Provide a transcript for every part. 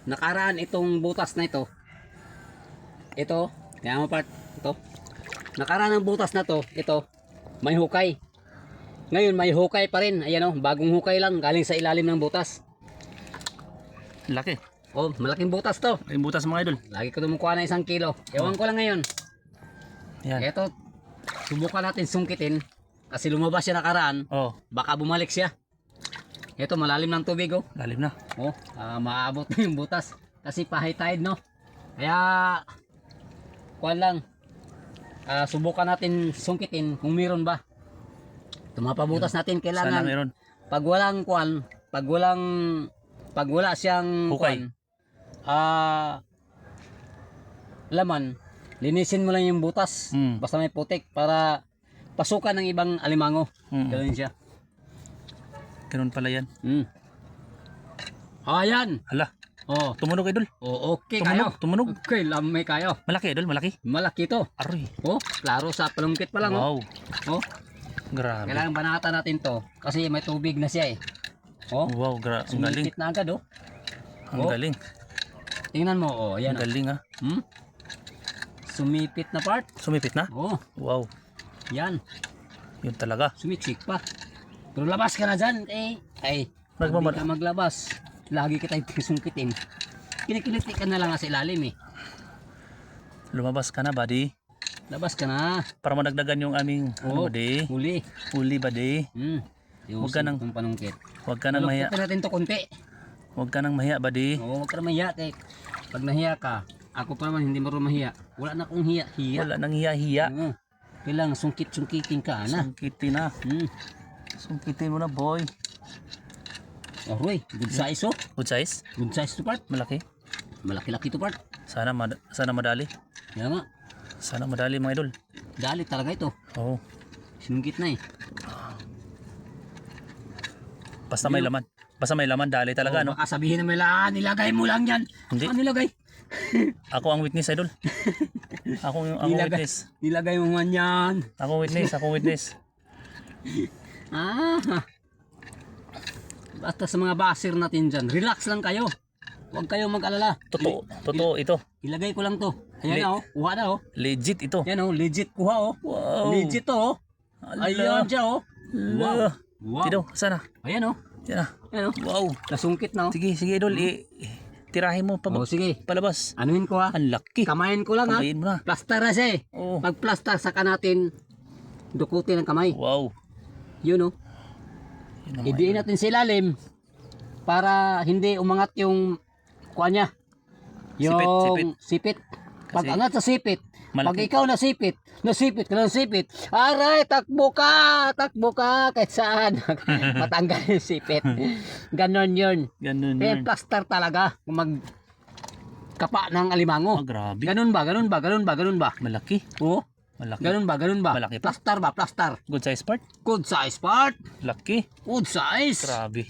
nakaraan itong butas na ito. Ito, kaya mo part, ito. Nakaraan ng butas na to, ito, may hukay. Ngayon may hukay pa rin. Ayan oh, bagong hukay lang galing sa ilalim ng butas. Laki. Oh, malaking butas to. Yung butas mga idol. Lagi ko dumukuha na 1 kilo. Ewan ko lang ngayon. Yan. Ito, subukan natin sungkitin. Kasi lumabas siya nakaraan. Oh, Baka bumalik siya. Ito, malalim ng tubig oh. lalim na. Oh, maaabot na yung butas. Kasi pa-high tide no. Kaya, kuwan lang. Subukan natin sungkitin kung meron ba. Tumapabutas natin Sana kailangan. meron. Pag walang kuwan, pag wala siyang Hukay. kuwan, laman, linisin mo lang yung butas. Basta may putik para pasukan ng ibang alimango. Ganoon siya. Ganun pala yan. Ayan. Hala, Oh. tumunog idol. Oh, okay Tumunog, kayo. tumunog. Okay, lamay kayo. Malaki idol, malaki. Malaki to. Aroy. Oh, klaro sa palungkit pa lang oh. Wow, Oh, grabe. kailangan banatan natin to kasi may tubig na siya eh. Oh, Wow, ang galing. sumipit na agad oh. Ang Oh. galing. Tingnan mo oh, ayan. Ang galing ha. Hmm? Sumipit na part. Sumipit na? Oh, Wow, yan. yun talaga. Sumiksik pa. Pero labas ka na dyan. Ay, Nagmamad- hindi ka maglabas. Lagi kita sungkitin. Kinikiliti ka na lang sa ilalim eh. Lumabas ka na, buddy. Labas ka na. Para madagdagan yung aming Oh, buddy. huli. Huli, buddy. Huwag ka nang- panungkit. Huwag ka nang mahiya. Lukutin natin to konti. Huwag ka nang mahiya, buddy. Oo, huwag ka na mahiya. Pag nahiya ka, ako pa naman hindi marunong mahiya. Wala na akong hiya. Wala nang hiya-hiya. Oo. Kailangan sungkit-sungkitin ka na. Sungkitin na. Hmm. Sungkitin mo na, boy. Roy, good size oh. Good size? Good size to part. Malaki. Malaki-laki to part. Sana madali. Yan nga. Sana madali, mga idol. Dali talaga ito. Oo. Sinungkit na eh. Basta may laman. Basta may laman, dali talaga, no? Baka sabihin na nila, nilagay mo lang yan. Hindi. Nilagay? Ako ang witness, idol. Ako Nilagay. witness. Nilagay mo man yan. Ako witness. Basta sa mga basir natin dyan, relax lang kayo. Huwag kayong mag-alala. Totoo ito. Ilagay ko lang to. Ayan na oh, kuha na oh. Legit ito. Yan oh, legit kuha oh. Wow. Legit to oh. Ayan siya oh. Wow. Wow. Tido, sana. Ayan oh. Yan na. Ayan oh. Wow. Nasungkit na oh. Sige, idol. Tirahin mo pa Oh, sige. palabas. Anuhin ko ha. Ang laki. Kamayin ko lang ha. Kamayin mo na. Plaster na siya eh. Oh. Pag plaster, saka natin dukutin ang kamay. Wow. Yun oh. Yun ang Idiin natin sa ilalim para hindi umangat yung kuha niya. Yung sipit. Pag Kasi angat sa sipit, pag malaki. ikaw nasipit ka ng sipit, aray, takbo ka kahit saan. Matanggal yung sipit. Ganon yun. Ganun Kaya yun. plaster talaga kung magkapa ng alimango. Oh, grabe. Ganun ba? Malaki. Oo. Malaki. Ganun ba? Malaki pa. Plaster. Good size part. Good size part. Laki. Good size. Grabe.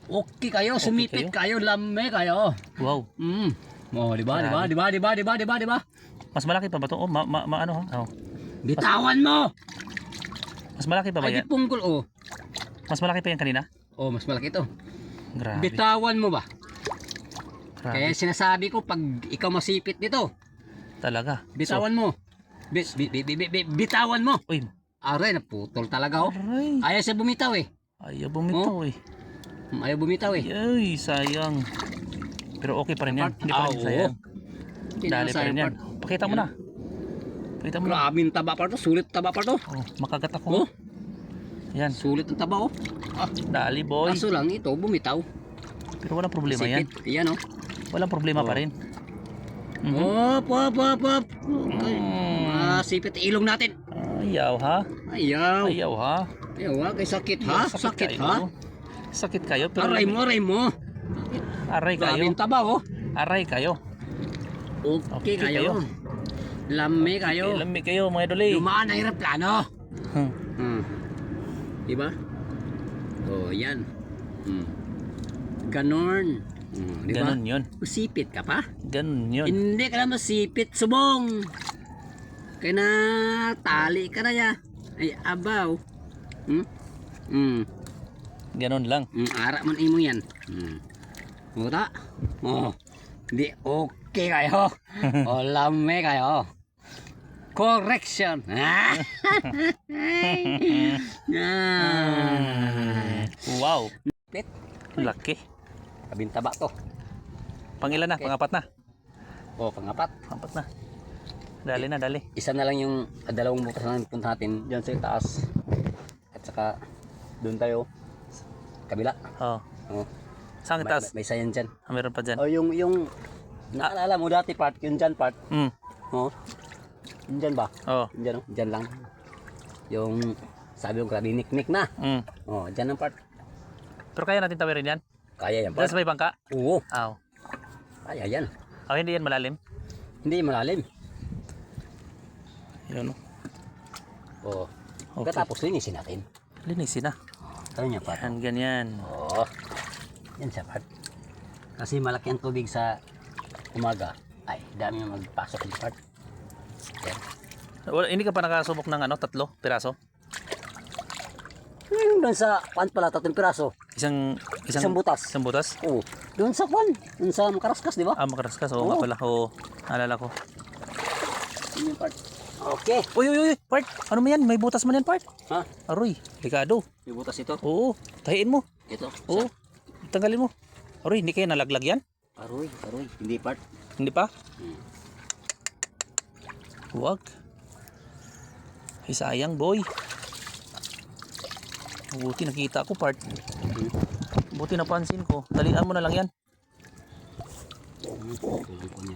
Okay kayo, sumipit kayo, lame kayo. Wow. Oh, di ba? Mas malaki pa ba to? Oh, ano ha? Oh. Bitawan mo. Mas malaki pa ba Ay, yan? di punggol oh. Mas malaki pa yan kanina? Oh, mas malaki ito. Grabe. Bitawan mo ba? Grabe. Kaya sinasabi ko pag ikaw masipit dito, Talaga. bitawan mo. Bitawan mo. Uy. Aray, naputol talaga oh. Aray. Ayaw siya bumitaw eh. Ayaw bumitaw eh. Ayaw bumitaw eh. Ay, sayang. Pero okay pa rin yan. Hindi pa rin sayang. Dali pa rin yan. Pakita mo na. Pakita mo na. Grabing taba pa to, sulit taba pa to. Oh, makagat ako. Oh, Yan. sulit ang taba oh. Dali, boy. Kaso lang ito, bumitaw. Pero walang problema yan. Sipit. Ayan oh. Walang problema pa rin. Hop. Okay. Sipit ilong natin. Ayaw ha? Ayaw. Ayaw ha? Ayaw ha, kay sakit ha? Sakit kayo. ha? Sakit kayo. Pero Aray mo. Aray kayo. Grabing taba oh. Aray kayo. Okay Okay kayo. Lami kayo. Lami kayo mga idol. Dumaan na aeroplano. Diba? Oh, yan. Ganon. Diba? Ganon yun. Masipit ka pa? Ganon yun. Hindi ka na masipit, subong. Kaya na tali ka na ya. Ay, abaw. Ganon lang. Ara man imo yan. Mura. Oh. Hindi okay kayo. O lame kayo. Correction. Ah. Wow. Pit. Laki. Kabinta ba to? Pangilan na? Okay. Pangapat na? O pangapat. Pangapat na. Dali na, dali. Isa na lang yung dalawang butas na punta natin dyan sa taas. At saka doon tayo. Kabila. Oh. O, Saan may, taas? may sayan dyan. Meron pa dyan. O yung naalala mo dati part, yung dyan part. Mm. O. Yung dyan ba? Oh. Yung dyan, dyan lang. Yung sabi ko grabe niknik na. Mm. O, dyan ang part. Pero kaya natin tawirin yan? Kaya yan Dahil part. sa may bangka? Oo. Aw. Kaya yan. Oh, hindi yan malalim? Hindi malalim. Yun. O. Okay. Katapos linisin natin. Linisin na. Tayo niya part. Yan, ganyan. Oo. Yan siya part. Kasi malaki ang tubig sa umaga. Ay, dami yung magpasok ng part. Yan. Wala, hindi ka pa nakasubok ng 3 piraso? Doon sa pan pala, 3 piraso. Isang Isang butas. Isang butas? Oo. Doon sa pan. Doon sa Makaraskas, di ba? Ah, makaraskas. Oo nga Oo. pala. Oo. Alala ko. Yun yung part. Okay. Uy, uy, uy. Part. Ano mo yan? May butas man yan, part. Ha? Aroy. Delikado. May butas ito. Oo. Tahiin mo. Ito. Oo. Tanggalin mo. Aroy, hindi kaya nalaglag yan? Aroy, aroy. Hindi part. Hindi pa? Hmm. Huwag. Ay, sayang, boy. Buti nakita ko, part. Buti napansin ko. Talian mo na lang yan. Kulang ko niya.